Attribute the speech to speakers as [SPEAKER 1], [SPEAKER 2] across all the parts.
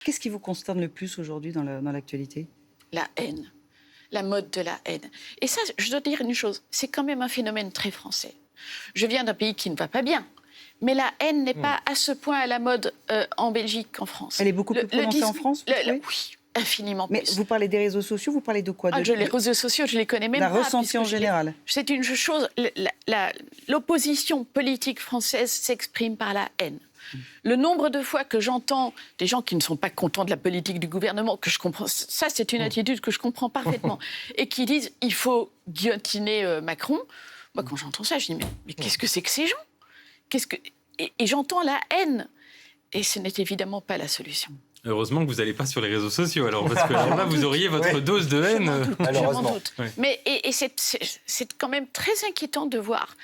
[SPEAKER 1] Qu'est-ce qui vous consterne le plus aujourd'hui dans l'actualité ?
[SPEAKER 2] La haine, la mode de la haine. Et ça, je dois dire une chose, c'est quand même un phénomène très français. Je viens d'un pays qui ne va pas bien, mais la haine n'est pas à ce point à la mode en Belgique qu'en France.
[SPEAKER 1] Elle est beaucoup plus prononcée en France, vous trouvez ?
[SPEAKER 2] Oui, infiniment
[SPEAKER 1] Mais
[SPEAKER 2] plus.
[SPEAKER 1] vous parlez des réseaux sociaux, vous parlez de quoi ?
[SPEAKER 2] Les réseaux sociaux, je les connais même pas.
[SPEAKER 1] La ressenti en général.
[SPEAKER 2] C'est une chose, l'opposition politique française s'exprime par la haine. Le nombre de fois que j'entends des gens qui ne sont pas contents de la politique du gouvernement, que je comprends, ça c'est une attitude que je comprends parfaitement, et qui disent il faut guillotiner Macron. Moi quand j'entends ça, je dis mais qu'est-ce que c'est que ces gens ? Et j'entends la haine. Et ce n'est évidemment pas la solution.
[SPEAKER 3] Heureusement que vous n'allez pas sur les réseaux sociaux, alors, parce que là, vous auriez votre dose de haine.
[SPEAKER 2] Malheureusement. Je m'en doute.
[SPEAKER 3] Ouais.
[SPEAKER 2] Mais c'est quand même très inquiétant de voir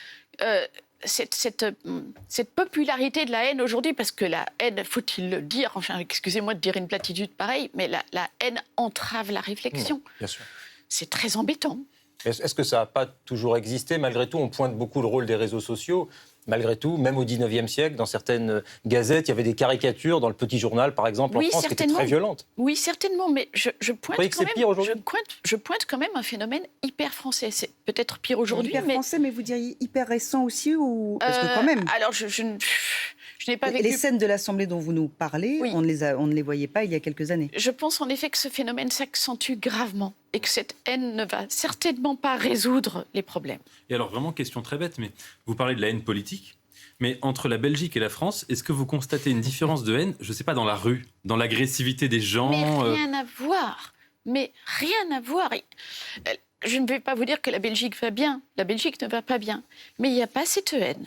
[SPEAKER 2] cette popularité de la haine aujourd'hui, parce que la haine, faut-il le dire, enfin, excusez-moi de dire une platitude pareille, mais la haine entrave la réflexion.
[SPEAKER 4] Bien sûr.
[SPEAKER 2] C'est très embêtant.
[SPEAKER 4] Est-ce que ça n'a pas toujours existé ? Malgré tout, on pointe beaucoup le rôle des réseaux sociaux. Malgré tout, même au XIXe siècle, dans certaines gazettes, il y avait des caricatures dans le Petit Journal, par exemple, en France, qui étaient très violentes.
[SPEAKER 2] Oui, certainement, mais je pointe
[SPEAKER 4] que c'est pire aujourd'hui ?
[SPEAKER 2] je pointe quand même un phénomène hyper français. C'est peut-être pire aujourd'hui,
[SPEAKER 1] hyper français, mais vous diriez hyper récent aussi, ou parce que quand même.
[SPEAKER 2] Alors, je n'ai pas vécu.
[SPEAKER 1] Les scènes de l'Assemblée dont vous nous parlez,
[SPEAKER 2] Oui.
[SPEAKER 1] on ne les voyait pas il y a quelques années.
[SPEAKER 2] Je pense en effet que ce phénomène s'accentue gravement et que cette haine ne va certainement pas résoudre les problèmes.
[SPEAKER 3] Et alors vraiment, question très bête, mais vous parlez de la haine politique, mais entre la Belgique et la France, est-ce que vous constatez une différence de haine, je ne sais pas, dans la rue, dans l'agressivité des gens
[SPEAKER 2] Mais rien à voir. Mais rien à voir. Je ne vais pas vous dire que la Belgique va bien. La Belgique ne va pas bien. Mais il n'y a pas cette haine.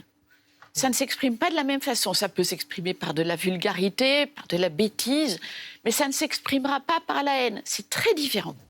[SPEAKER 2] Ça ne s'exprime pas de la même façon. Ça peut s'exprimer par de la vulgarité, par de la bêtise, mais ça ne s'exprimera pas par la haine. C'est très différent.